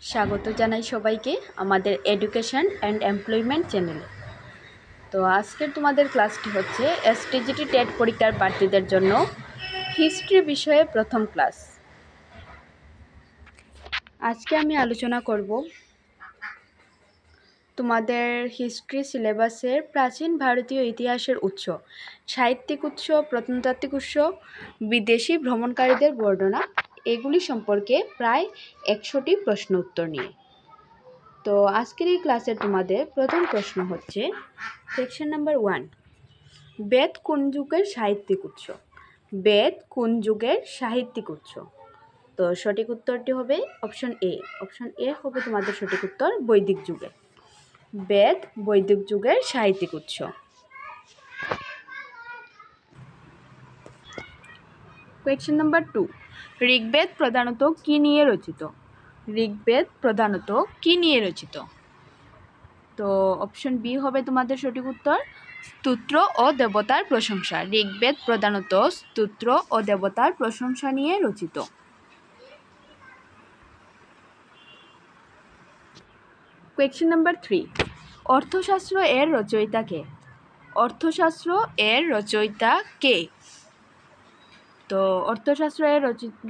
স্বাগত জানাই সবাইকে আমাদের এডুকেশন অ্যান্ড এমপ্লয়মেন্ট চ্যানেলে। তো আজকের তোমাদের ক্লাসটি হচ্ছে এসটিজিটি টেট পরীক্ষার প্রার্থীদের জন্য হিস্ট্রি বিষয়ে প্রথম ক্লাস। আজকে আমি আলোচনা করব তোমাদের হিস্ট্রি সিলেবাসের প্রাচীন ভারতীয় ইতিহাসের উৎস, সাহিত্যিক উৎস, প্রত্নতাত্ত্বিক উৎস, বিদেশি ভ্রমণকারীদের বর্ণনা, এগুলি সম্পর্কে প্রায় 100টি প্রশ্ন উত্তর নিয়ে। তো আজকের এই ক্লাসে তোমাদের প্রথম প্রশ্ন হচ্ছে সেকশন নাম্বার 1, বেদ কোন যুগের সাহিত্যিক উৎস? বেদ কোন যুগের সাহিত্যিক উৎস? তো সঠিক উত্তরটি হবে অপশন এ। অপশন এ হবে তোমাদের সঠিক উত্তর, বৈদিক যুগে। বেদ বৈদিক যুগের সাহিত্যিক উৎস। কোয়েশ্চেন নাম্বার 2, ঋগ্বেদ প্রধানত কি নিয়ে রচিত? ঋগ্বেদ প্রধানত কি নিয়ে রচিত? তো অপশন বি হবে তোমাদের সঠিক উত্তর, স্তোত্র ও দেবতার প্রশংসা। ঋগ্বেদ প্রধানত স্তোত্র ও দেবতার প্রশংসা নিয়ে রচিত। কোয়েশ্চেন নাম্বার 3, অর্থশাস্ত্র এর রচয়িতা কে? অর্থশাস্ত্র এর রচয়িতা কে? তো অর্থশাস্ত্র এর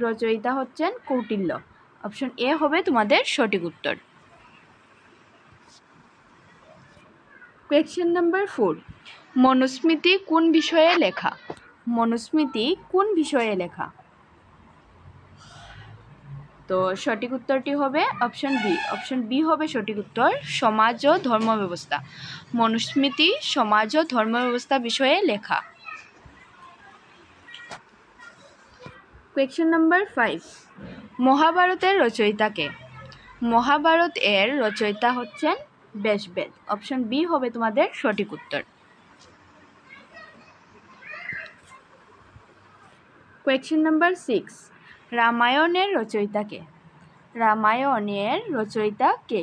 রচয়িতা হচ্ছেন কৌটিল্য। অপশন এ হবে তোমাদের সঠিক উত্তর। কোয়েশ্চেন নাম্বার 4, মনুস্মৃতি কোন বিষয়ে লেখা? মনুস্মৃতি কোন বিষয়ে লেখা? তো সঠিক উত্তরটি হবে অপশন বি। অপশন বি হবে সঠিক উত্তর, সমাজ ও ধর্ম ব্যবস্থা। মনুস্মৃতি সমাজ ও ধর্ম ব্যবস্থা বিষয়ে লেখা। কোয়েশ্চেন নাম্বার 5, মহাভারতের রচয়িতা কে? মহাভারত এর রচয়িতা হচ্ছেন ব্যাসদেব। অপশন বি হবে তোমাদের সঠিক উত্তর। কোয়েশ্চেন নাম্বার 6, রামায়ণের রচয়িতা কে? রামায়ণের রচয়িতা কে?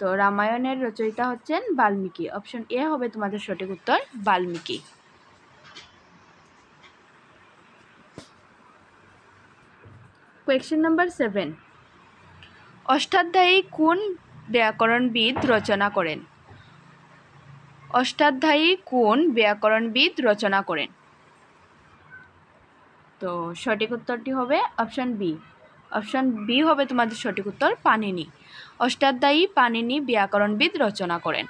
তো রামায়ণের রচয়িতা হচ্ছেন বাল্মীকি। অপশন এ হবে তোমাদের সঠিক উত্তর, বাল্মীকি। কোয়েশ্চেন নাম্বার 7, অষ্টাধ্যায়ী কোন ব্যাকরণবিদ রচনা করেন? অষ্টাধ্যায়ী কোন ব্যাকরণবিদ রচনা করেন? তো সঠিক উত্তরটি হবে অপশন বি। অপশন বি হবে তোমাদের সঠিক উত্তর, পাণিনি। অষ্টাধ্যায়ী পাণিনি ব্যাকরণবিদ রচনা করেন।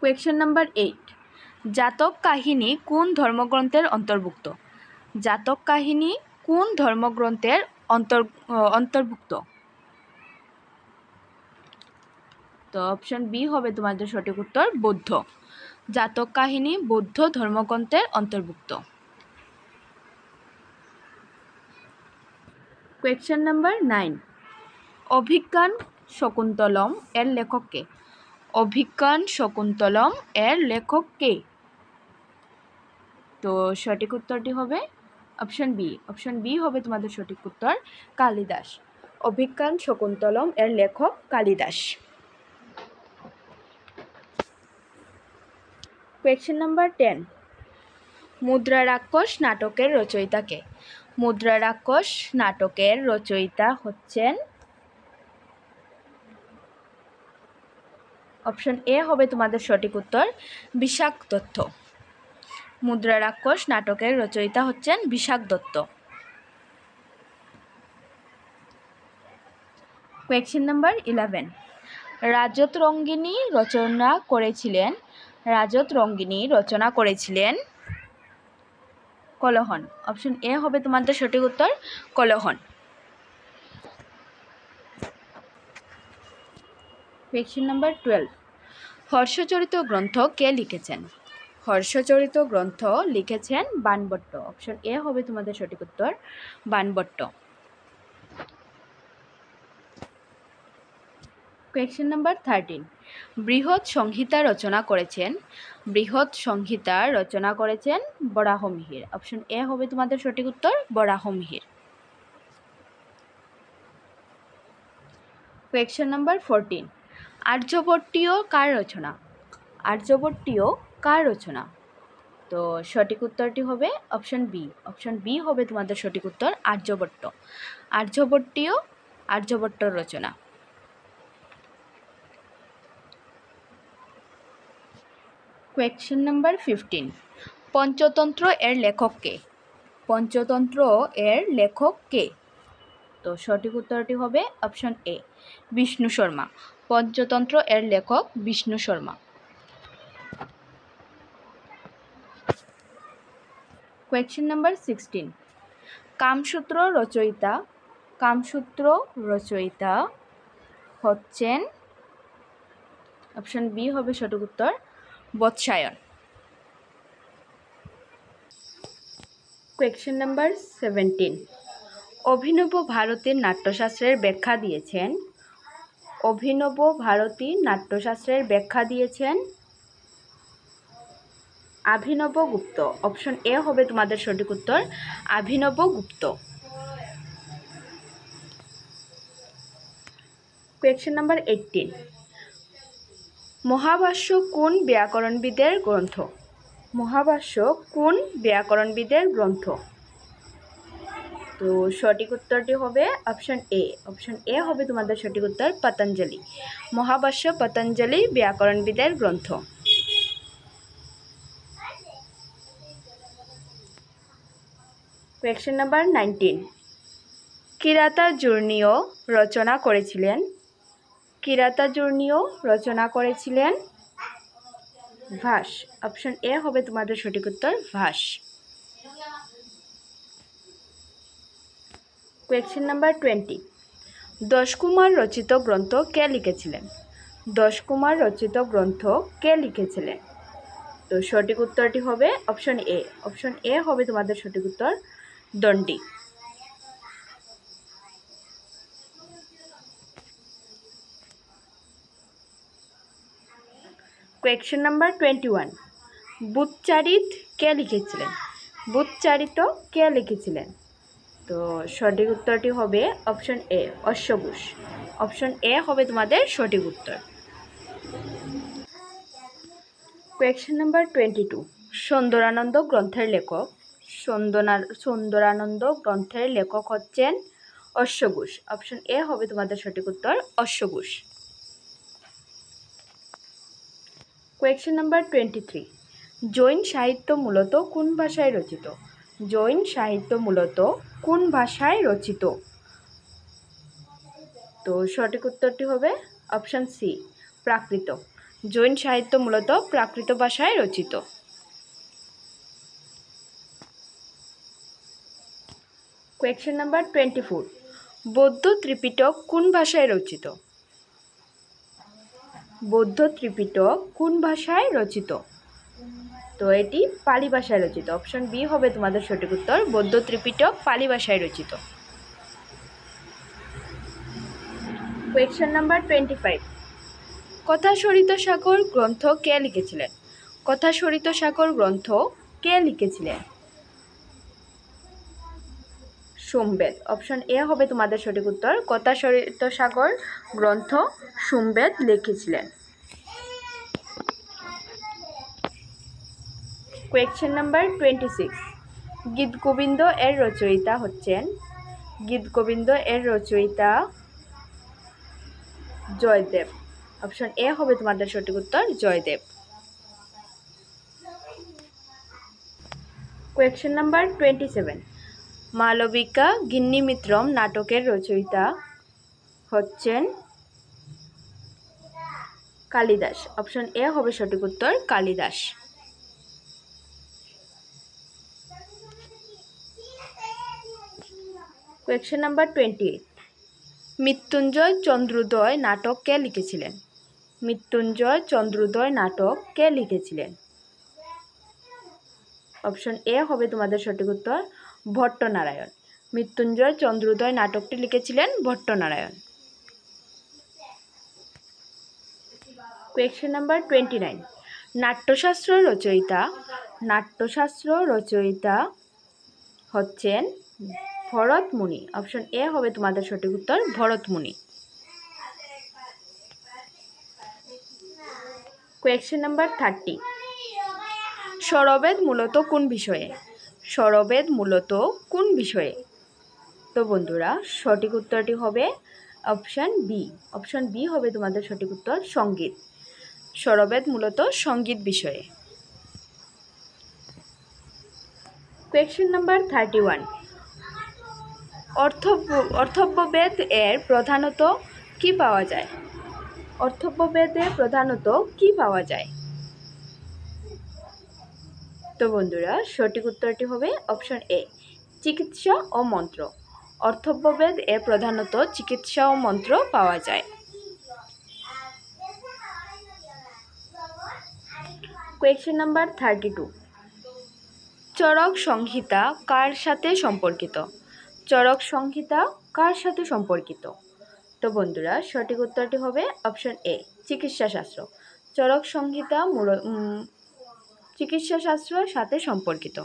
কোয়েশ্চেন নাম্বার 8, জাতক কাহিনী কোন ধর্মগ্রন্থের অন্তর্ভুক্ত? জাতক কাহিনী কোন ধর্মগ্রন্থের অন্তর্ভুক্ত? তো অপশন বি হবে তোমাদের সঠিক উত্তর, বৌদ্ধ। জাতক কাহিনী বৌদ্ধ ধর্মগ্রন্থের অন্তর্ভুক্ত। কোয়েশ্চেন নাম্বার 9, অভিজ্ঞান শকুন্তলম এর লেখক কে? অভিজ্ঞান শকুন্তলম এর লেখক কে? তো সঠিক উত্তরটি হবে অপশন বি। অপশন বি হবে তোমাদের সঠিক উত্তর, কালিদাস। অভিজ্ঞান শকুন্তলম এর লেখক কালিদাস। কোয়েশ্চেন নাম্বার 10, মুদ্রা রাক্ষস নাটকের রচয়িতা কে? মুদ্রা রাক্ষস নাটকের রচয়িতা হচ্ছেন, অপশন এ হবে তোমাদের সঠিক উত্তর, বিশাখ দত্ত। মুদ্রা রাক্ষস নাটকের রচয়িতা হচ্ছেন বিশাখ দত্ত। কোয়েশ্চেন নাম্বার 11, রাজত রঙ্গিনী রচনা করেছিলেন? রাজত রঙ্গিনী রচনা করেছিলেন কলহন। অপশন এ হবে তোমাদের সঠিক উত্তর, কলহন। কোয়েশ্চেন নাম্বার 12, হর্ষচরিত গ্রন্থ কে লিখেছেন? হর্ষচরিত গ্রন্থ লিখেছেন বাণভট্ট। অপশন এ হবে তোমাদের সঠিক উত্তর, বাণভট্ট। কোয়েশ্চেন নাম্বার 13, বৃহৎ সংহিতা রচনা করেছেন? বৃহৎ সংহিতা রচনা করেছেন বরাহমিহির। অপশন এ হবে তোমাদের সঠিক উত্তর, বরাহমিহির। কোয়েশ্চেন নাম্বার 14, আর্যভট্টীয় কার রচনা? আর্যভট্টীয় কার রচনা? তো সঠিক উত্তরটি হবে অপশন বি। অপশন বি হবে তোমাদের সঠিক উত্তর, আর্যভট্ট। আর্যভট্টর রচনা। কোয়েশ্চেন নাম্বার 15, পঞ্চতন্ত্র এর লেখক কে? পঞ্চতন্ত্র এর লেখক কে? তো সঠিক উত্তরটি হবে অপশন এ, বিষ্ণু শর্মা। পঞ্চতন্ত্র এর লেখক বিষ্ণু শর্মা। কোয়েশ্চেন নাম্বার 16, কামসূত্র রচয়িতা হচ্ছেন, অপশন বি হবে সঠিক উত্তর, বৎসায়ন। কোয়েশ্চেন নাম্বার 17, অভিনব ভারতীর নাট্যশাস্ত্রের ব্যাখ্যা দিয়েছেন অভিনব গুপ্ত। অপশন এ হবে তোমাদের সঠিক উত্তর, অভিনব গুপ্ত। কোয়েশ্চেন নাম্বার 18, মহাভাষ্য কোন ব্যাকরণবিদের গ্রন্থ? তো সঠিক উত্তরটি হবে অপশন এ। অপশন এ হবে তোমাদের সঠিক উত্তর, পতঞ্জলি। মহাভাষ্য পতঞ্জলি ব্যাকরণবিদের গ্রন্থ। কোয়েশ্চেন নাম্বার 19, কিরাতার্জুনীয় রচনা করেছিলেন ভাস। অপশন এ হবে তোমাদের সঠিক উত্তর, ভাস। কোয়েশ্চেন নাম্বার 20, দশকুমার রচিত গ্রন্থ কে লিখেছিলেন? তো সঠিক উত্তরটি হবে অপশন এ। অপশন এ হবে তোমাদের সঠিক উত্তর, দণ্ডী। কোয়েশ্চেন নাম্বার 21, বুধচারিত কে লিখেছিলেন? তো সঠিক উত্তরটি হবে অপশন এ, অশ্বঘোষ। অপশন এ হবে তোমাদের সঠিক উত্তর। কোয়েশ্চেন নাম্বার 22, সুন্দরানন্দ গ্রন্থের লেখক হচ্ছেন অশ্বঘোষ। অপশন এ হবে তোমাদের সঠিক উত্তর, অশ্বঘোষ। কোয়েশ্চেন নাম্বার 23, জৈন সাহিত্য মূলত কোন ভাষায় রচিত? তো সঠিক উত্তরটি হবে অপশন সি, প্রাকৃত। জৈন সাহিত্য মূলত প্রাকৃত ভাষায় রচিত। কোয়েশ্চেন নাম্বার 24, বৌদ্ধ ত্রিপিটক কোন ভাষায় রচিত? তো এটি পালি ভাষায় রচিত। অপশন বি হবে তোমাদের সঠিক উত্তর, বৌদ্ধ ত্রিপিটক পালি ভাষায় রচিত। কোয়েশ্চেন নাম্বার 25, কথাসরিত সাগর গ্রন্থ কে লিখেছিলেন? সোমবেদ। অপশন এ হবে তোমাদের সঠিক উত্তর, কথাসরিত সাগর গ্রন্থ সোমবেদ লিখেছিলেন। কোয়েশ্চেন নাম্বার 26, গীতগোবিন্দ এর রচয়িতা জয়দেব। অপশন এ হবে তোমাদের সঠিক উত্তর, জয়দেব। কোয়েশ্চেন নাম্বার 27, মালবিকা গিন্নিমিত্রম নাটকের রচয়িতা হচ্ছেন কালিদাস। অপশন এ হবে সঠিক উত্তর, কালিদাস। কোয়েশ্চেন নাম্বার 28, মৃত্যুঞ্জয় চন্দ্রোদয় নাটক কে লিখেছিলেন? অপশন এ হবে তোমাদের সঠিক উত্তর, ভট্টনারায়ণ। মৃত্যুঞ্জয় চন্দ্রোদয় নাটকটি লিখেছিলেন ভট্টনারায়ণ। কোয়েশ্চেন নাম্বার 29, নাট্যশাস্ত্র রচয়িতা হচ্ছেন ভরতমুনি। অপশন এ হবে তোমাদের সঠিক উত্তর, ভরতমুনি। কোয়েশ্চেন নাম্বার 30, স্বরভেদ মূলত কোন বিষয়ে? স্বরভেদ মূলত কোন বিষয়ে? তো বন্ধুরা সঠিক উত্তরটি হবে অপশান বি। অপশান বি হবে তোমাদের সঠিক উত্তর, সঙ্গীত। স্বরভেদ মূলত সঙ্গীত বিষয়ে। কোয়েশ্চেন নাম্বার 31, অর্থব্যবেদ এর প্রধানত কি পাওয়া যায়? অর্থব্যবেদে প্রধানত কি পাওয়া যায়? তো বন্ধুরা সঠিক উত্তরটি হবে অপশন এ, চিকিৎসা ও মন্ত্র। অর্থব্যবেদ এ প্রধানত চিকিৎসা ও মন্ত্র পাওয়া যায়। কোয়েশ্চেন নাম্বার 32, চরক সংহিতা কার সাথে সম্পর্কিত? চরক সংহিতা কার সাথে সম্পর্কিত? তো বন্ধুরা সঠিক উত্তরটি হবে অপশন এ, চিকিৎসা শাস্ত্র। চরক সংহিতা চিকিৎসা শাস্ত্রের সাথে সম্পর্কিত।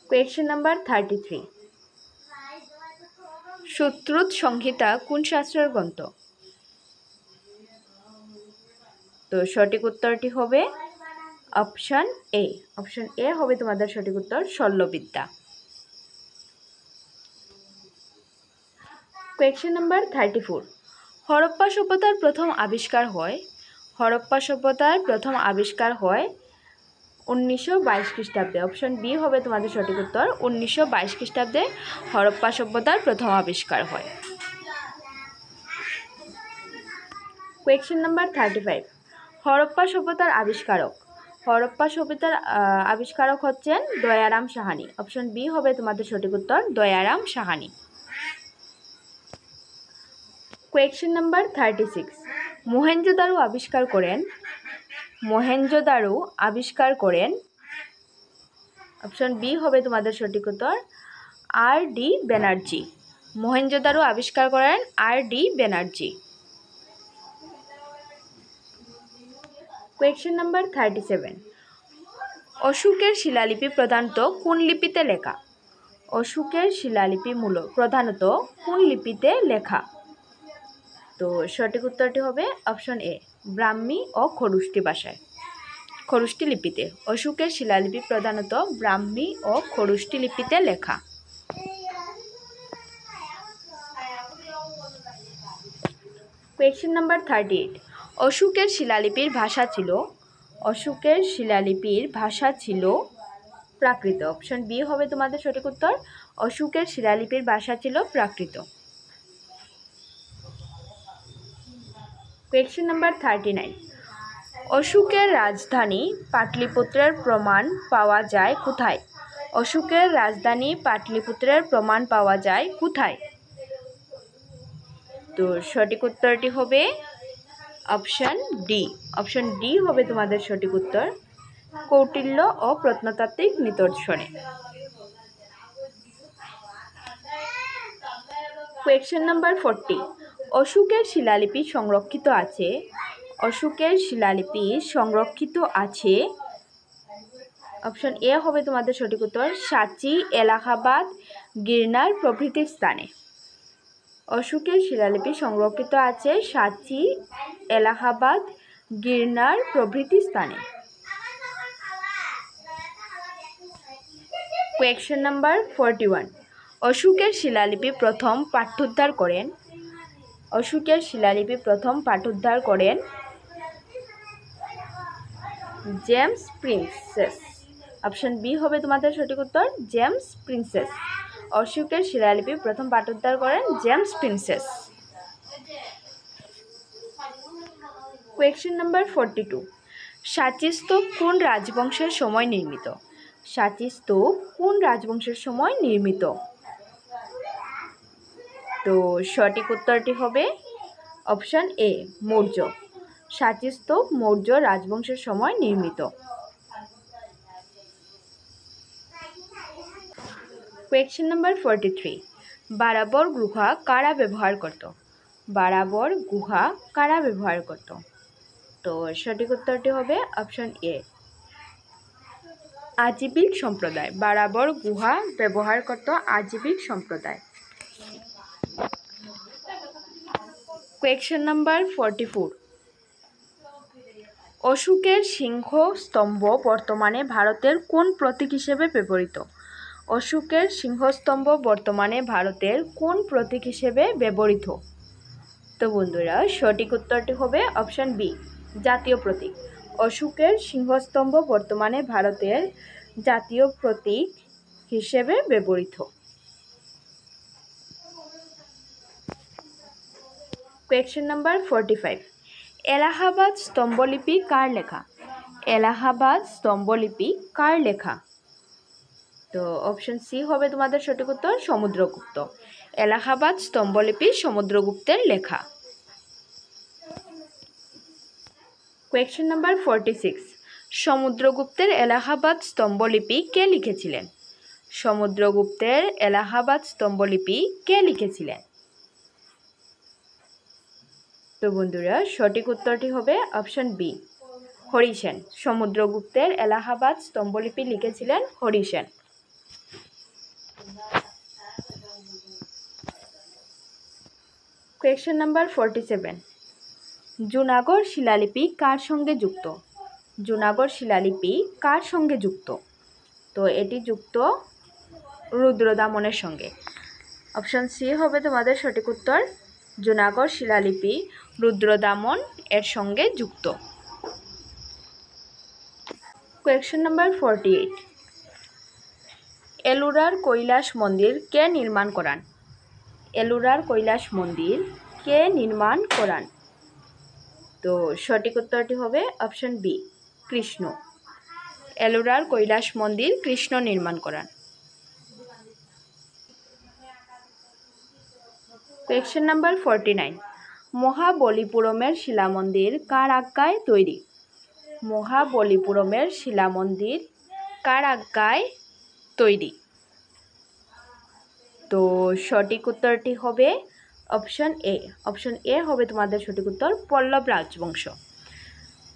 কোয়েশ্চেন নাম্বার 33, সূত্রুত সংহিতা কোন শাস্ত্রের গ্রন্থ? তো সঠিক উত্তরটি হবে অপশন এ। অপশন এ হবে তোমাদের সঠিক উত্তর, শল্যবিদ্যা। কোয়েশ্চেন নাম্বার 34, হরপ্পা সভ্যতার প্রথম আবিষ্কার হয়? হরপ্পা সভ্যতার প্রথম আবিষ্কার হয় 1922 খ্রিস্টাব্দে। অপশন বি হবে তোমাদের সঠিক উত্তর, 1922 খ্রিস্টাব্দে হরপ্পা সভ্যতার প্রথম আবিষ্কার হয়। কোয়েশ্চেন নাম্বার 35, হরপ্পা সভ্যতার আবিষ্কারক। হরপ্পা সভ্যতার আবিষ্কারক হচ্ছেন দয়ারাম সাহানি। অপশন বি হবে তোমাদের সঠিক উত্তর, দয়ারাম সাহানি। কোয়েশ্চেন নাম্বার 36, মহেঞ্জোদারো আবিষ্কার করেন? মহেঞ্জোদারো আবিষ্কার করেন, অপশন বি হবে তোমাদের সঠিক উত্তর, আর ডি ব্যানার্জি। মহেঞ্জোদারো আবিষ্কার করেন আর ডি ব্যানার্জি। কোয়েশ্চেন নাম্বার 37, অশোকের শিলালিপি প্রধানত কোন লিপিতে লেখা? অশোকের শিলালিপি প্রধানত কোন লিপিতে লেখা? তো সঠিক উত্তরটি হবে অপশন এ, ব্রাহ্মী ও খরুষ্টি ভাষায়, খরুষ্টি লিপিতে। অশোকের শিলালিপি প্রধানত ব্রাহ্মী ও খরুষ্টি লিপিতে লেখা। কোয়েশ্চেন নাম্বার 38, অশোকের শিলালিপির ভাষা ছিল? অশোকের শিলালিপির ভাষা ছিল প্রাকৃত। অপশন বি হবে তোমাদের সঠিক উত্তর, অশোকের শিলালিপির ভাষা ছিল প্রাকৃত। কোয়েশ্চেন নাম্বার 39, অশোকের রাজধানী পাটলিপুত্রের প্রমাণ পাওয়া যায় কোথায়? অশোকের রাজধানী পাটলিপুত্রের প্রমাণ পাওয়া যায় কোথায়? তো সঠিক উত্তরটি হবে অপশন ডি। অপশন ডি হবে তোমাদের সঠিক উত্তর, কৌটিল্য ও প্রত্নতাত্ত্বিক নিদর্শনে। কোয়েশ্চেন নাম্বার 40, অশোকের শিলালিপি সংরক্ষিত আছে? অশোকের শিলালিপি সংরক্ষিত আছে, অপশন এ হবে তোমাদের সঠিক উত্তর, সাঁচি, এলাহাবাদ, গিরনার প্রভৃতি স্থানে। অশোকের শিলালিপি সংরক্ষিত আছে সাঁচি, এলাহাবাদ, গিরনার প্রভৃতি স্থানে। কোয়েশ্চেন নাম্বার 41, অশোকের শিলালিপি প্রথম পাঠ্যোদ্ধার করেন? অশোকের শিলালিপি প্রথম পাঠোদ্ধার করেন জেমস প্রিন্সেস। অপশন বি হবে তোমাদের সঠিক উত্তর, জেমস প্রিন্সেস। অশোকের শিলালিপি প্রথম পাঠোদ্ধার করেন জেমস প্রিন্সেস। কোয়েশ্চেন নাম্বার 42, সাঁচি স্তূপ কোন রাজবংশের সময় নির্মিত? সাঁচি স্তূপ কোন রাজবংশের সময় নির্মিত? তো সঠিক উত্তরটি হবে অপশন এ, মৌর্য। সাঁচি স্তূপ মৌর্য রাজবংশের সময় নির্মিত। কোয়েশ্চেন নাম্বার 43, বারাবর গুহা কারা ব্যবহার করত? বারাবর গুহা কারা ব্যবহার করত? তো সঠিক উত্তরটি হবে অপশন এ, আজীবিক সম্প্রদায়। বারাবর গুহা ব্যবহার করত আজীবিক সম্প্রদায়। Question number 44। অশোকের সিংহ স্তম্ভ বর্তমানে ভারতের কোন প্রতীক হিসেবে ব্যবহৃত? অশোকের সিংহস্তম্ভ বর্তমানে ভারতের কোন প্রতীক হিসেবে ব্যবহৃত? তো বন্ধুরা, সঠিক উত্তরটি হবে অপশন বি, জাতীয় প্রতীক। অশোকের সিংহস্তম্ভ বর্তমানে ভারতের জাতীয় প্রতীক হিসেবে ব্যবহৃত। Question number 45। এলাহাবাদ স্তম্ভলিপি কার লেখা? এলাহাবাদ স্তম্ভলিপি কার লেখা? তো অপশন সি হবে তোমাদের সঠিক উত্তর, সমুদ্রগুপ্ত। এলাহাবাদ স্তম্ভলিপি সমুদ্রগুপ্তের লেখা। Question number 46। সমুদ্রগুপ্তের এলাহাবাদ স্তম্ভলিপি কে লিখেছিলেন? সমুদ্রগুপ্তের এলাহাবাদ স্তম্ভলিপি কে লিখেছিলেন? তো বন্ধুরা, সঠিক উত্তরটি হবে অপশন বি, হরিসেন। সমুদ্রগুপ্তের এলাহাবাদ স্তম্ভলিপি লিখেছিলেন হরিসেন। Question number 47। জুনাগড় শিলালিপি কার সঙ্গে যুক্ত? জুনাগড় শিলালিপি কার সঙ্গে যুক্ত? তো এটি যুক্ত রুদ্রদামনের সঙ্গে। অপশন সি হবে তোমাদের সঠিক উত্তর, জুনাগড় শিলালিপি রুদ্রদামন এর সঙ্গে যুক্ত। Question number 48। এলোরার কৈলাস মন্দির কে নির্মাণ করান? এলোরার কৈলাস মন্দির কে নির্মাণ করান? তো সঠিক উত্তরটি হবে অপশন বি, কৃষ্ণ। এলোরার কৈলাস মন্দির কৃষ্ণ নির্মাণ করান। Question number 49। মহাবলীপুরমের শিলামন্দির কার আজ্ঞায় তৈরি? মহাবলীপুরমের শিলামন্দির কার আজ্ঞায় তৈরি? তো সঠিক উত্তরটি হবে অপশন এ। অপশন এ হবে তোমাদের সঠিক উত্তর, পল্লব রাজবংশ।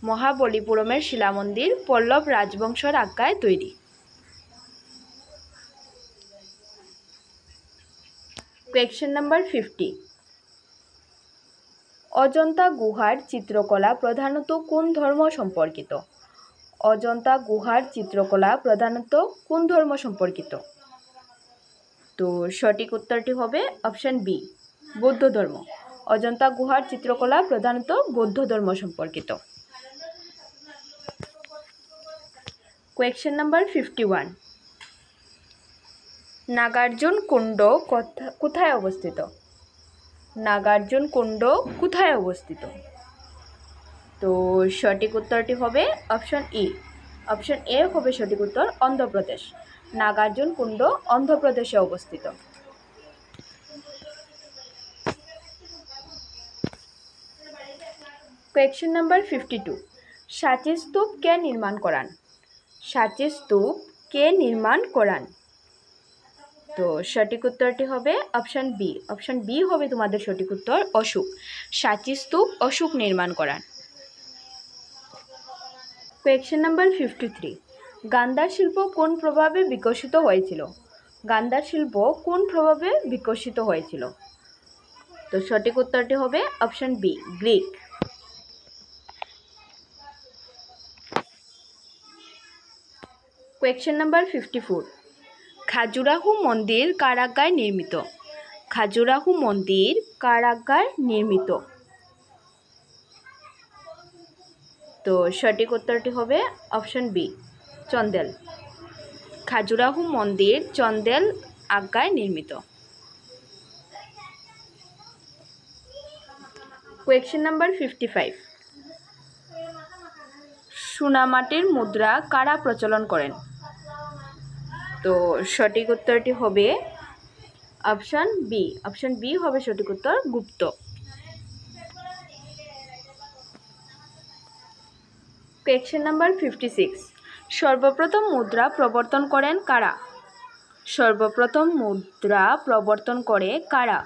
মহাবলীপুরমের শিলামন্দির পল্লব রাজবংশের আজ্ঞায় তৈরি। Question number 50। অজন্তা গুহার চিত্রকলা প্রধানত কোন ধর্ম সম্পর্কিত? অজন্তা গুহার চিত্রকলা প্রধানত কোন ধর্ম সম্পর্কিত? তো সঠিক উত্তরটি হবে অপশন বি, বৌদ্ধ ধর্ম। অজন্তা গুহার চিত্রকলা প্রধানত বৌদ্ধ ধর্ম সম্পর্কিত। Question number 51। নাগার্জুন কুণ্ড কোথায় অবস্থিত? নাগার্জুন কুণ্ড কোথায় অবস্থিত? তো সঠিক উত্তরটি হবে অপশন ই। অপশন এ হবে সঠিক উত্তর, অন্ধ্রপ্রদেশ। নাগার্জুন কুণ্ড অন্ধ্রপ্রদেশে অবস্থিত। Question number 52। সাঁচি স্তূপ কে নির্মাণ করান? সাঁচি স্তূপ কে নির্মাণ করান? তো সঠিক উত্তরটি হবে অপশন বি। অপশন বি হবে তোমাদের সঠিক উত্তর, অশোক। সাঁচি স্তূপ অশোক নির্মাণ করান। Question number 53। গান্ধার শিল্প কোন প্রভাবে বিকশিত হয়েছিল? গান্ধার শিল্প কোন প্রভাবে বিকশিত হয়েছিল? তো সঠিক উত্তরটি হবে option B, Greek. Question number 54। Khajuraho মন্দির কার আজ্ঞায় নির্মিত? খাজুরাহো মন্দির কার আজ্ঞায় নির্মিত? তো সঠিক উত্তরটি হবে অপশন বি, চন্দেল। খাজুরাহো মন্দির চন্দেল আজ্ঞায় নির্মিত। Question number 55। সোনামাটির মুদ্রা কারা প্রচলন করেন? তো সঠিক উত্তরটি হবে অপশন বি। অপশন বি হবে সঠিক উত্তর, গুপ্ত। Question number 56। সর্বপ্রথম মুদ্রা প্রবর্তন করেন কারা? সর্বপ্রথম মুদ্রা প্রবর্তন করে কারা?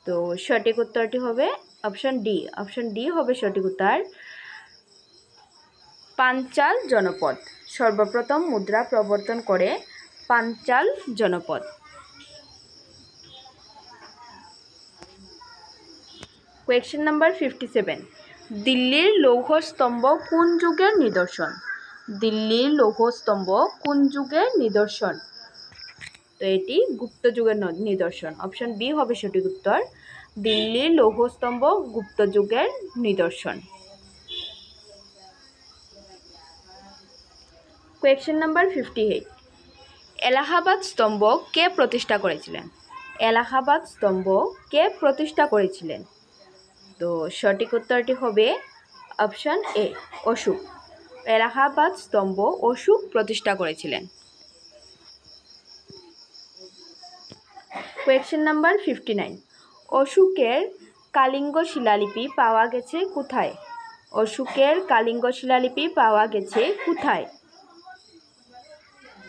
তো সঠিক উত্তরটি হবে অপশন ডি। অপশন ডি হবে সঠিক উত্তর, পাঞ্চাল জনপদ। সর্বপ্রথম মুদ্রা প্রবর্তন করে পাঞ্চাল জনপদ। কোয়েশ্চেন নাম্বার 57, দিল্লির লৌহস্তম্ভ কোন যুগের নিদর্শন? দিল্লির লৌহস্তম্ভ কোন যুগের নিদর্শন? তো এটি গুপ্ত যুগের নিদর্শন। অপশন বি হবে সঠিক উত্তর। দিল্লির লৌহস্তম্ভ গুপ্ত যুগের নিদর্শন। কোয়েশ্চেন নাম্বার 58, এলাহাবাদ স্তম্ভ কে প্রতিষ্ঠা করেছিলেন? এলাহাবাদ স্তম্ভ কে প্রতিষ্ঠা করেছিলেন? তো সঠিক উত্তরটি হবে অপশন এ, অশোক। এলাহাবাদ স্তম্ভ অশোক প্রতিষ্ঠা করেছিলেন। কোয়েশ্চেন নাম্বার 59, অশোকের কালিঙ্গ শিলালিপি পাওয়া গেছে কোথায়? অশোকের কালিঙ্গ শিলালিপি পাওয়া গেছে কোথায়?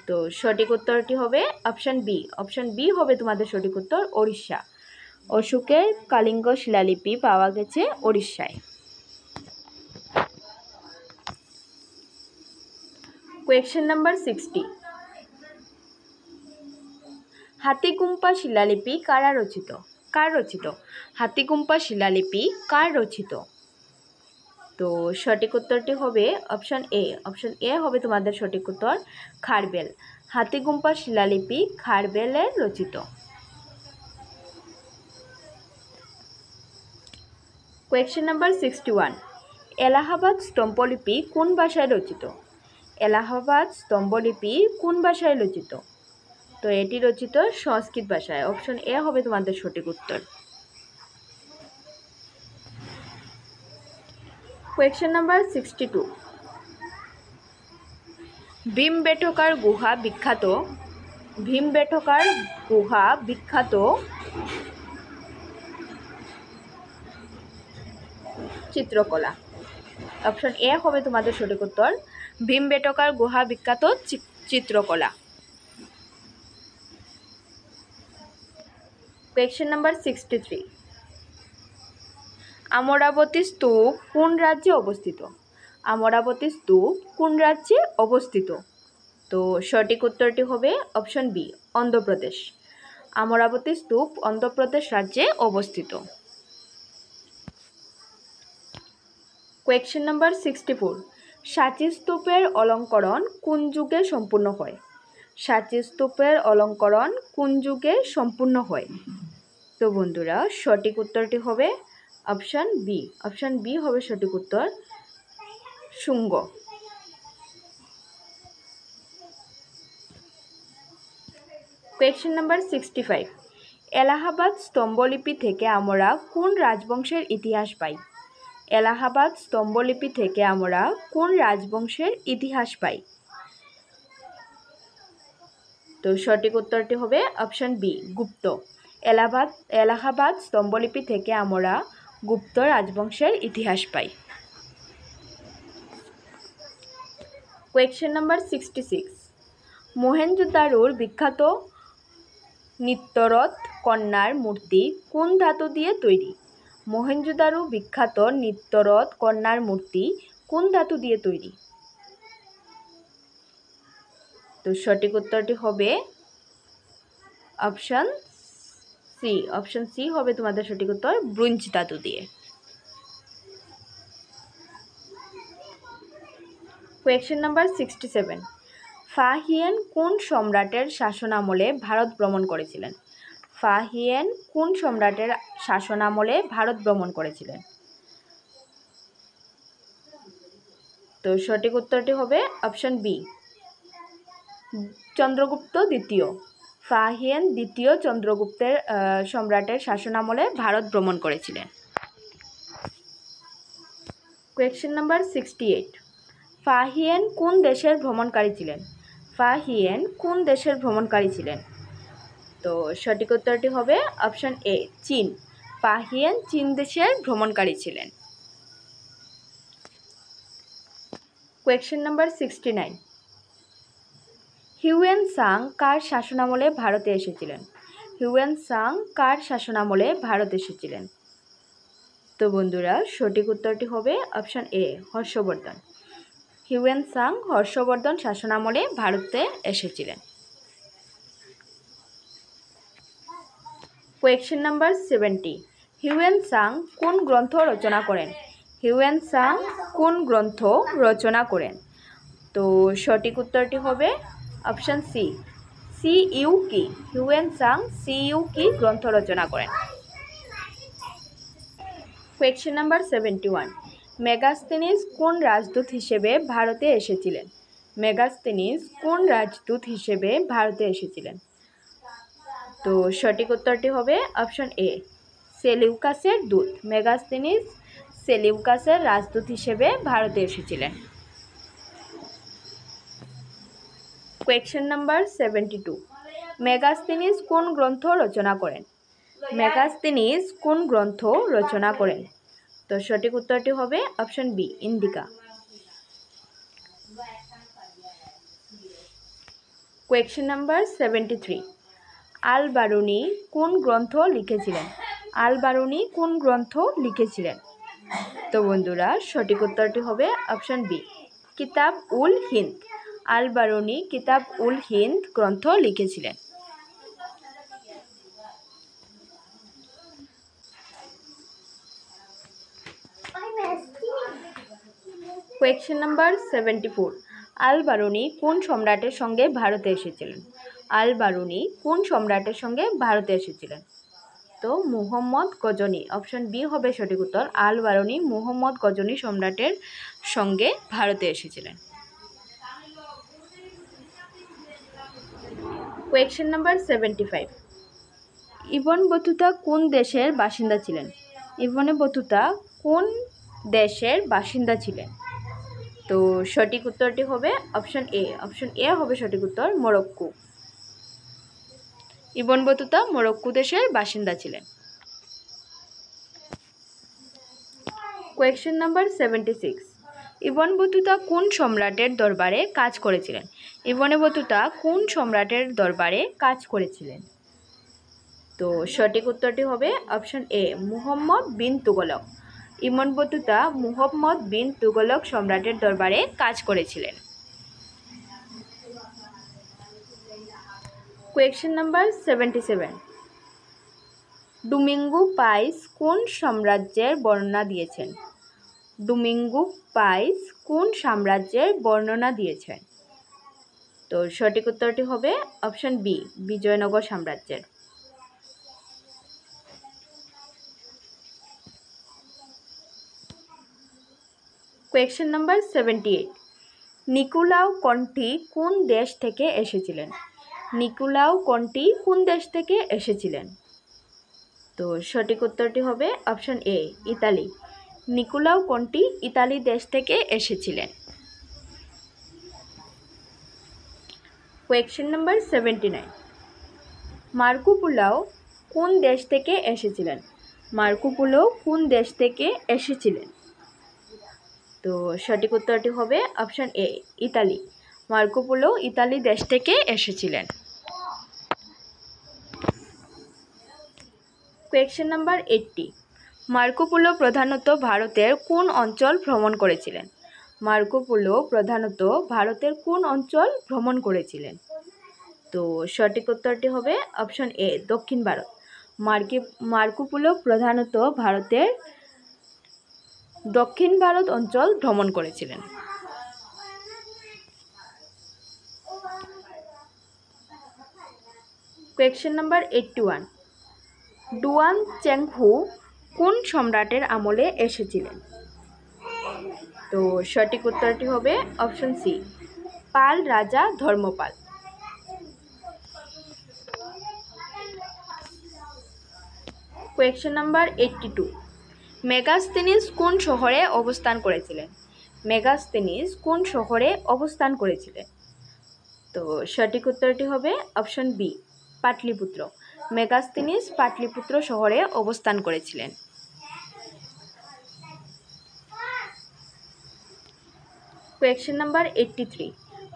তো সঠিক উত্তরটি হবে অপশন বি। অপশন বি হবে তোমাদের সঠিক উত্তর, ওড়িশা। অশোকের কালিঙ্গ শিলালিপি পাওয়া গেছে ওড়িশায়। কোয়েশ্চেন নাম্বার 60, হাতিগুম্পা শিলালিপি কারা রচিত? কার রচিত? হাতিগুম্পা শিলালিপি কার রচিত? তো সঠিক উত্তরটি হবে অপশন এ। অপশন এ হবে তোমাদের সঠিক উত্তর, খারবেল। হাতিগুম্পা শিলালিপি খারবেলের রচিত। কোয়েশ্চেন নাম্বার 61, এলাহাবাদ স্তম্ভলিপি কোন ভাষায় রচিত? এলাহাবাদ স্তম্ভলিপি কোন ভাষায় রচিত? তো এটি রচিত সংস্কৃত ভাষায়। অপশন এ হবে তোমাদের সঠিক উত্তর। কোয়েশ্চেন নাম্বার 62, ভীমবেটকার গুহা বিখ্যাত। ভীমবেটকার গুহা বিখ্যাত চিত্রকলা। অপশন এ হবে তোমাদের সঠিক উত্তর, ভীমবেটকার গুহা বিখ্যাত চিত্রকলা। কোয়েশ্চেন নাম্বার 63, আমরাবতী স্তূপ কোন রাজ্যে অবস্থিত? আমরাবতী স্তূপ কোন রাজ্যে অবস্থিত? তো সঠিক উত্তরটি হবে অপশন বি, অন্ধ্রপ্রদেশ। আমরাবতী স্তূপ অন্ধ্রপ্রদেশ রাজ্যে অবস্থিত। কোয়েশ্চেন নাম্বার 64, সাঁচি স্তূপের অলঙ্করণ কোন যুগে সম্পূর্ণ হয়? সাঁচি স্তূপের অলঙ্করণ কোন যুগে সম্পূর্ণ হয়? তো বন্ধুরা সঠিক উত্তরটি হবে অপশন বি। অপশন বি হবে সঠিক উত্তর, শুঙ্গ। কোয়েশ্চেন নাম্বার 65, এলাহাবাদ স্তম্ভলিপি থেকে আমরা কোন রাজবংশের ইতিহাস পাই? এলাহাবাদ স্তম্ভলিপি থেকে আমরা কোন রাজবংশের ইতিহাস পাই? তো সঠিক উত্তরটি হবে অপশন বি, গুপ্ত। এলাহাবাদ স্তম্ভলিপি থেকে আমরা গুপ্ত রাজবংশের ইতিহাস পাই। কোয়েশ্চেন নাম্বার 66, মহেঞ্জোদারোর বিখ্যাত নিত্যরথ কন্যার মূর্তি কোন ধাতু দিয়ে তৈরি? মহেঞ্জোদারো বিখ্যাত নিত্যরথ কন্যার মূর্তি কোন ধাতু দিয়ে তৈরি? তো সঠিক উত্তরটি হবে অপশন সি। অপশন সি হবে তোমাদের সঠিক উত্তর, ব্রোঞ্জ ধাতু দিয়ে। কোয়েশ্চেন নাম্বার 67, ফাহিয়ান কোন সম্রাটের শাসনামলে ভারত ভ্রমণ করেছিলেন? ফাহিয়ান কোন সম্রাটের শাসনামলে ভারত ভ্রমণ করেছিলেন? তো সঠিক উত্তরটি হবে অপশন বি, চন্দ্রগুপ্ত দ্বিতীয়। ফাহিয়ান দ্বিতীয় চন্দ্রগুপ্তের সম্রাটের শাসনামলে ভারত ভ্রমণ করেছিলেন। কোয়েশ্চেন নাম্বার 68, ফাহিয়ান কোন দেশের ভ্রমণকারী ছিলেন? ফাহিয়ান কোন দেশের ভ্রমণকারী ছিলেন? তো সঠিক উত্তরটি হবে অপশন এ, চীন। ফাহিয়ান চীন দেশের ভ্রমণকারী ছিলেন। কোয়েশ্চেন নাম্বার 69, হিউয়েন সাং কার শাসনামলে ভারতে এসেছিলেন? হিউয়েন সাং কার শাসনামলে ভারত এসেছিলেন? তো বন্ধুরা সঠিক উত্তরটি হবে option A, Harshavardhan. Hiuen Tsang Harshavardhan শাসনামলে ভারতে এসেছিলেন। কোয়েশ্চেন নাম্বার 70, হিউয়েন সাং কোন গ্রন্থ রচনা করেন? হিউয়েন সাং কোন গ্রন্থ রচনা করেন? তো সঠিক উত্তরটি হবে অপশান সি, সি ইউ কি। হিউয়েন সাং সি ইউ কি গ্রন্থ রচনা করেন। কোয়েশ্চেন নাম্বার 71, মেগাস্তেনিস কোন রাজদূত হিসেবে ভারতে এসেছিলেন? মেগাস্তেনিস কোন রাজদূত হিসেবে ভারতে এসেছিলেন? তো সঠিক উত্তরটি হবে অপশন এ, সেলিউকাসের দূত। মেগাস্তেনিস সেলিউকাসের রাজদূত হিসেবে ভারতে এসেছিলেন। কোয়েশ্চেন নাম্বার 72, মেগাস্তেনিস কোন গ্রন্থ রচনা করেন? মেগাস্তেনিস কোন গ্রন্থ রচনা করেন? তো সঠিক উত্তরটি হবে option B, Indica. Question number 73, Al Biruni কোন গ্রন্থ লিখেছিলেন? আল বারুনি কোন গ্রন্থ লিখেছিলেন? তো বন্ধুরা সঠিক উত্তরটি হবে অপশন বি, কিতাব উল হিন্দ। আল বারুনি কিতাব উল হিন্দ গ্রন্থ লিখেছিলেন। কোয়েশ্চেন নাম্বার 74, আল বারুনি কোন সম্রাটের সঙ্গে ভারতে এসেছিলেন? আল বারুনি কোন সম্রাটের সঙ্গে ভারতে এসেছিলেন? তো মুহম্মদ গজনী, অপশন বি হবে সঠিক উত্তর। আল বারুনি মুহম্মদ গজনী সম্রাটের সঙ্গে ভারতে এসেছিলেন। কোয়েশ্চেন নাম্বার 75, ইবন বতুতা কোন দেশের বাসিন্দা ছিলেন? ইবনে বতুতা কোন দেশের বাসিন্দা ছিলেন? তো সঠিক উত্তরটি হবে অপশন এ, অপশন এ হবে সঠিক উত্তর, মরক্কো। ইবন বতুতা মরক্কো দেশের বাসিন্দা ছিলেন। কোয়েশ্চেন নাম্বার 76, ইবন বতুতা কোন সম্রাটের দরবারে কাজ করেছিলেন? ইবনে বতুতা কোন সম্রাটের দরবারে কাজ করেছিলেন? তো সঠিক উত্তরটি হবে অপশন এ, মুহাম্মদ বিন তুগলক। ইবন বতুতা মুহাম্মদ বিন তুগলক সম্রাটের দরবারে কাজ করেছিলেন। কোয়েশ্চেন নাম্বার 77, ডোমিঙ্গো পাইস কোন সাম্রাজ্যের বর্ণনা দিয়েছেন? ডোমিঙ্গো পাইস কোন সাম্রাজ্যের বর্ণনা দিয়েছেন? তো সঠিক উত্তরটি হবে অপশন বি, বিজয়নগর সাম্রাজ্যের। কোয়েশ্চেন নাম্বার 78, নিকোলাও কন্টি কোন দেশ থেকে এসেছিলেন? নিকোলাও কন্টি কোন দেশ থেকে এসেছিলেন? তো সঠিক উত্তরটি হবে অপশন এ, ইতালি। নিকোলাও কন্টি ইতালি দেশ থেকে এসেছিলেন। কোয়েশ্চেন নাম্বার 79, মার্কো পোলো কোন দেশ থেকে এসেছিলেন? মার্কো পোলো কোন দেশ থেকে এসেছিলেন? তো সঠিক উত্তরটি হবে অপশন এ, ইতালি। মার্কো পোলো ইতালি দেশ থেকে এসেছিলেন। কোয়েশ্চেন নাম্বার 80, মার্কো পোলো প্রধানত ভারতের কোন অঞ্চল ভ্রমণ করেছিলেন? মার্কো পোলো প্রধানত ভারতের কোন অঞ্চল ভ্রমণ করেছিলেন? তো সঠিক উত্তরটি হবে অপশন এ, দক্ষিণ ভারত। মার্কো পোলো প্রধানত ভারতের দক্ষিণ ভারত অঞ্চল ভ্রমণ করেছিলেন। কোয়েশ্চেন নাম্বার 81, ডুয়ান চেংহু কোন সম্রাটের আমলে এসেছিলেন? তো সঠিক উত্তরটি হবে অপশন সি, পাল রাজা ধর্মপাল। কোয়েশ্চেন নাম্বার 82, মেগাস্তেনিস কোন শহরে অবস্থান করেছিলেন? মেগাস্তেনিস কোন শহরে অবস্থান করেছিলেন? তো সঠিক উত্তরটি হবে অপশন বি, পাটলিপুত্র। মেগাস্তেনিস পাটলিপুত্র শহরে অবস্থান করেছিলেন। কোয়েশ্চেন নাম্বার 83,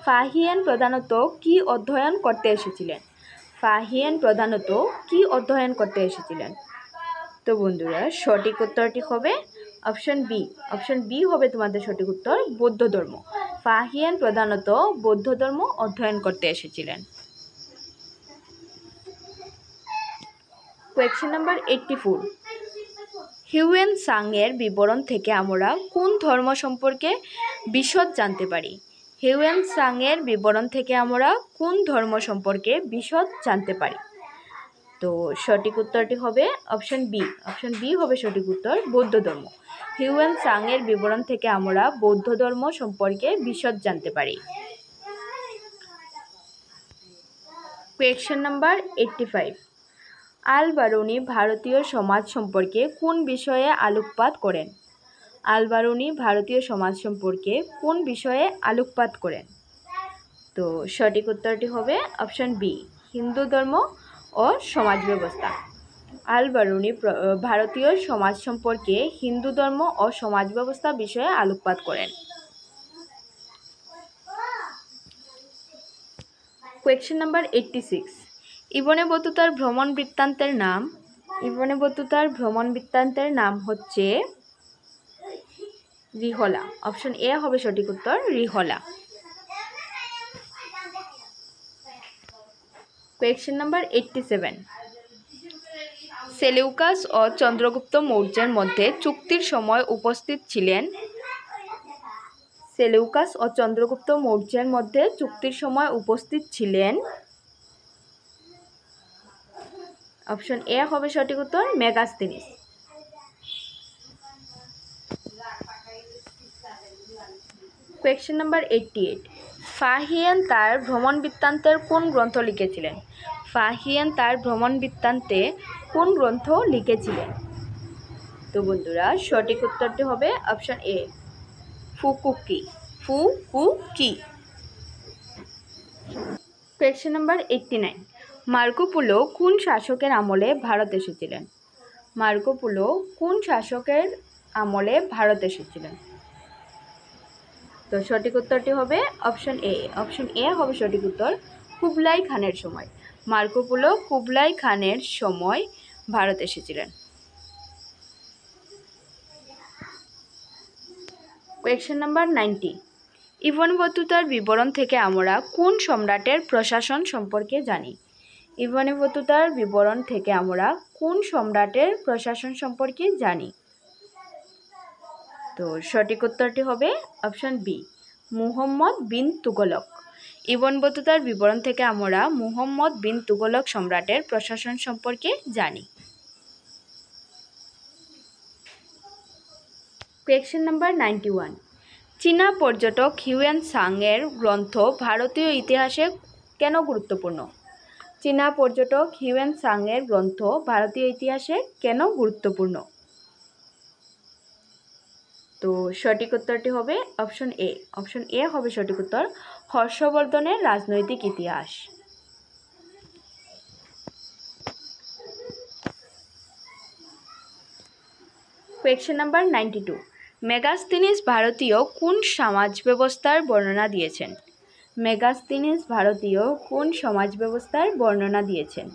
ফাহিয়ান প্রধানত কি অধ্যয়ন করতে এসেছিলেন? ফাহিয়ান প্রধানত কি অধ্যয়ন করতে এসেছিলেন? তো বন্ধুরা সঠিক উত্তরটি হবে অপশন বি, অপশন বি হবে তোমাদের সঠিক উত্তর, বৌদ্ধ ধর্ম। ফাহিয়ান প্রধানত বৌদ্ধ ধর্ম অধ্যয়ন করতে এসেছিলেন। কোয়েশ্চেন নাম্বার 84, হিউয়েন সাংয়ের বিবরণ থেকে আমরা কোন ধর্ম সম্পর্কে বিশদ জানতে পারি? হিউয়েন সাংয়ের বিবরণ থেকে আমরা কোন ধর্ম সম্পর্কে বিশদ জানতে পারি? তো সঠিক উত্তরটি হবে অপশন বি। অপশন বি হবে সঠিক উত্তর, বৌদ্ধ ধর্ম। হিউয়েন সাংয়ের বিবরণ থেকে আমরা বৌদ্ধ ধর্ম সম্পর্কে বিশদ জানতে পারি। Question number 85। আল বারুনি ভারতীয় সমাজ সম্পর্কে কোন বিষয়ে আলোকপাত করেন? আল বারুনি ভারতীয় সমাজ সম্পর্কে কোন বিষয়ে আলোকপাত করেন? তো সঠিক উত্তরটি হবে অপশন বি, হিন্দু ধর্ম ও সমাজ ব্যবস্থা। আল বারুনি ভারতীয় সমাজ সম্পর্কে হিন্দু ধর্ম ও সমাজ ব্যবস্থা বিষয়ে আলোকপাত করেন। Question number 86। ইবনে বতুতার ভ্রমণ বৃত্তান্তের নাম? ইবনে বতুতার ভ্রমণ বৃত্তান্তের নাম হচ্ছে রিহলা। অপশন এ হবে সঠিক উত্তর, রিহলা। Question number 87। সেলেউকাস ও চন্দ্রগুপ্ত মৌর্যের মধ্যে চুক্তির সময় উপস্থিত ছিলেন? সেলেউকাস ও চন্দ্রগুপ্ত মৌর্যের মধ্যে চুক্তির সময় উপস্থিত ছিলেন? অপশন এ হবে সঠিক উত্তর, মেগাস্তিনিস। Question number 88। ফাহিয়ান তার ভ্রমণ বৃত্তান্তের কোন গ্রন্থ লিখেছিলেন? ফাহিয়ান তার ভ্রমণ বৃত্তান্তে কোন গ্রন্থ লিখেছিলেন? তো বন্ধুরা সঠিক উত্তরটি হবে অপশন এ, ফুকুকি। ফুকুকি। Question number 89। মার্কো পোলো কোন শাসকের আমলে ভারত এসেছিলেন? মার্কো পোলো কোন শাসকের আমলে ভারত এসেছিলেন? তো সঠিক উত্তরটি হবে অপশন এ। অপশন এ হবে সঠিক উত্তর, কুবলাই খানের সময়। মার্কো পোলো কুবলাই খানের সময় ভারত এসেছিলেন। Question number 90। ইবনে বতুতার বিবরণ থেকে আমরা কোন সম্রাটের প্রশাসন সম্পর্কে জানি? ইবনে বতুতার বিবরণ থেকে আমরা কোন সম্রাটের প্রশাসন সম্পর্কে জানি? তো সঠিক উত্তরটি হবে অপশন বি, মুহাম্মদ বিন তুগলক। ইবনে বতুতার বিবরণ থেকে আমরা মুহাম্মদ বিন তুগলক সম্রাটের প্রশাসন সম্পর্কে জানি। Question number 91। চীনা পর্যটক হিউয়েন সাংয়ের গ্রন্থ ভারতীয় ইতিহাসে কেন গুরুত্বপূর্ণ? চীনা পর্যটক হিউয়েন সাংয়ের গ্রন্থ ভারতীয় ইতিহাসে কেন গুরুত্বপূর্ণ? তো সঠিক উত্তরটি হবে অপশন এ। অপশন এ হবে সঠিক উত্তর, হর্ষবর্ধনের রাজনৈতিক ইতিহাস। Question number 92। মেগাস্তিনিস ভারতীয় কোন সমাজ ব্যবস্থার বর্ণনা দিয়েছেন? মেগাস্তিনিস ভারতীয় কোন সমাজ ব্যবস্থার বর্ণনা দিয়েছেন?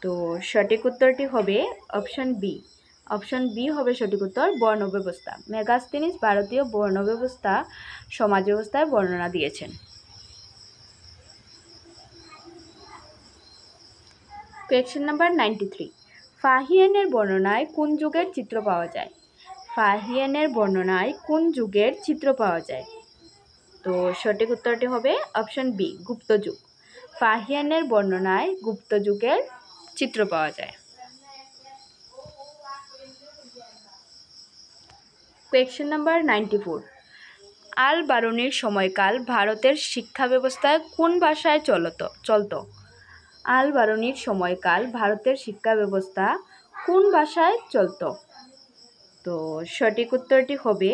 তো সঠিক উত্তরটি হবে অপশন বি। অপশন বি হবে সঠিক উত্তর, বর্ণ ব্যবস্থা। মেগাস্তিনিস ভারতীয় বর্ণ ব্যবস্থা সমাজ ব্যবস্থার বর্ণনা দিয়েছেন। Question number 93। ফাহিয়ানের বর্ণনায় কোন যুগের চিত্র পাওয়া যায়? ফাহিয়ানের বর্ণনায় কোন যুগের চিত্র পাওয়া যায়? তো সঠিক উত্তরটি হবে অপশন বি, গুপ্ত যুগ। ফাহিয়ানের বর্ণনায় গুপ্ত যুগের চিত্র পাওয়া যায়। Question number 94। আল বারুনির সময়কাল ভারতের শিক্ষা ব্যবস্থায় কোন ভাষায় চলত? আল বারুনির সময়কাল ভারতের শিক্ষা ব্যবস্থা কোন ভাষায় চলত? তো সঠিক উত্তরটি হবে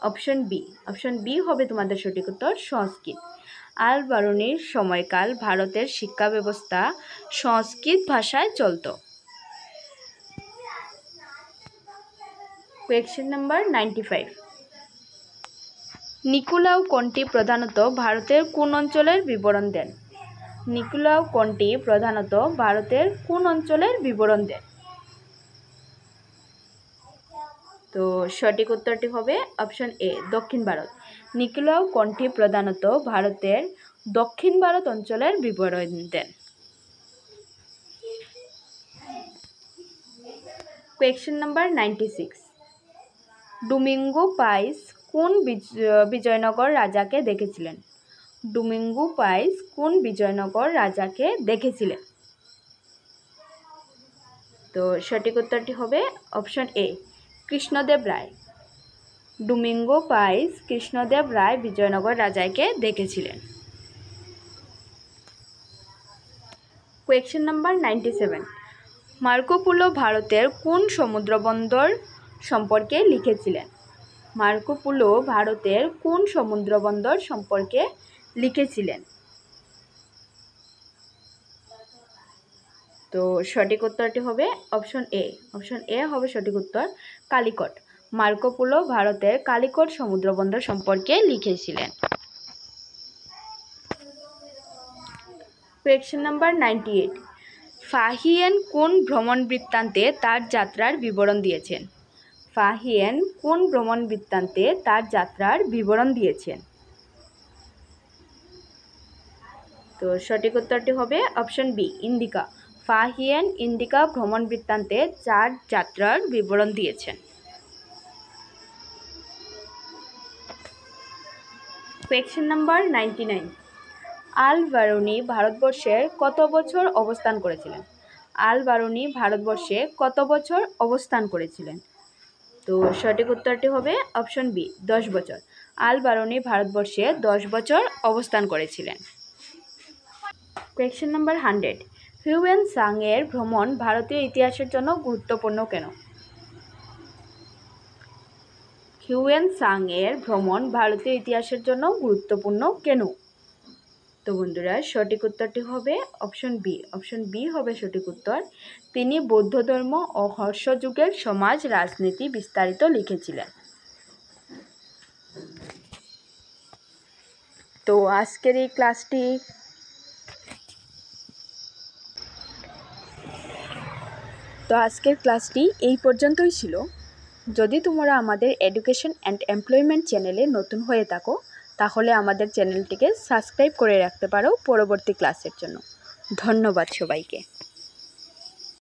অপশন বি। অপশন বি হবে তোমাদের সঠিক উত্তর, সংস্কৃত। আল বারুনির সময়কাল ভারতের শিক্ষা ব্যবস্থা সংস্কৃত ভাষায় চলত। Question number 95। নিকোলাও কন্টি প্রধানত ভারতের কোন অঞ্চলের বিবরণ দেন? নিকোলাও কন্টি প্রধানত ভারতের কোন অঞ্চলের বিবরণ দেন? তো সঠিক উত্তরটি হবে অপশন এ, দক্ষিণ ভারত। নিকোলাও কন্টি প্রধানত ভারতের দক্ষিণ ভারত অঞ্চলের বিবরণ দেন। কোয়েশ্চেন নাম্বার 96, ডোমিঙ্গো পাইস কোন বিজয়নগর রাজাকে দেখেছিলেন? ডোমিঙ্গো পাইস কোন বিজয়নগর রাজাকে দেখেছিলেন? তো সঠিক উত্তরটি হবে option A, Krishnadeva Raya. Domingo Paes Krishnadeva রায় বিজয়নগর রাজাকে দেখেছিলেন। কোয়েশ্চেন নাম্বার 97, মার্কো পোলো ভারতের কোন সমুদ্রবন্দর সম্পর্কে লিখেছিলেন? মার্কো পোলো ভারতের কোন সমুদ্রবন্দর সম্পর্কে লিখেছিলেন? তো সঠিক উত্তরটি হবে অপশন এ। অপশন এ হবে সঠিক উত্তর, কালিকট। মার্কো পোলো ভারতের কালিকট সমুদ্রবন্দর সম্পর্কে লিখেছিলেন। কোয়েশ্চেন নাম্বার 98, ফাহিয়েন কোন ভ্রমণ বৃত্তান্তে তার যাত্রার বিবরণ দিয়েছেন? ফাহিয়েন কোন ভ্রমণ বৃত্তান্তে তার যাত্রার বিবরণ দিয়েছেন? তো সঠিক উত্তরটি হবে option B, Indica. Fahien Indica ভ্রমণ বৃত্তান্তে তার যাত্রার বিবরণ দিয়েছেন। কোয়েশ্চেন নাম্বার 99, আল বারুনি ভারতবর্ষের কত বছর অবস্থান করেছিলেন? আল বারুনি ভারতবর্ষে কত বছর অবস্থান করেছিলেন? তো সঠিক উত্তরটি হবে অপশন বি, 10 বছর। আল বারুনি ভারতবর্ষে 10 বছর অবস্থান করেছিলেন। কোয়েশ্চেন নাম্বার 100, হিউয়েন সাং এর ভ্রমণ ভারতীয় ইতিহাসের জন্য গুরুত্বপূর্ণ কেন? হিউয়েন সাং এর ভ্রমণ ভারতীয় ইতিহাসের জন্য গুরুত্বপূর্ণ কেন? তো বন্ধুরা সঠিক উত্তরটি হবে অপশন বি। অপশন বি হবে সঠিক উত্তর, তিনি বৌদ্ধ ধর্ম ও হর্ষ যুগের সমাজ রাজনীতি বিস্তারিত লিখেছিলেন। তো আজকের ক্লাসটি এই পর্যন্তই ছিল। যদি তোমরা আমাদের এডুকেশন অ্যান্ড এমপ্লয়মেন্ট চ্যানেলে নতুন হয়ে থাকো তাহলে আমাদের চ্যানেলটিকে সাবস্ক্রাইব করে রাখতে পারো পরবর্তী ক্লাসের জন্য। ধন্যবাদ সবাইকে।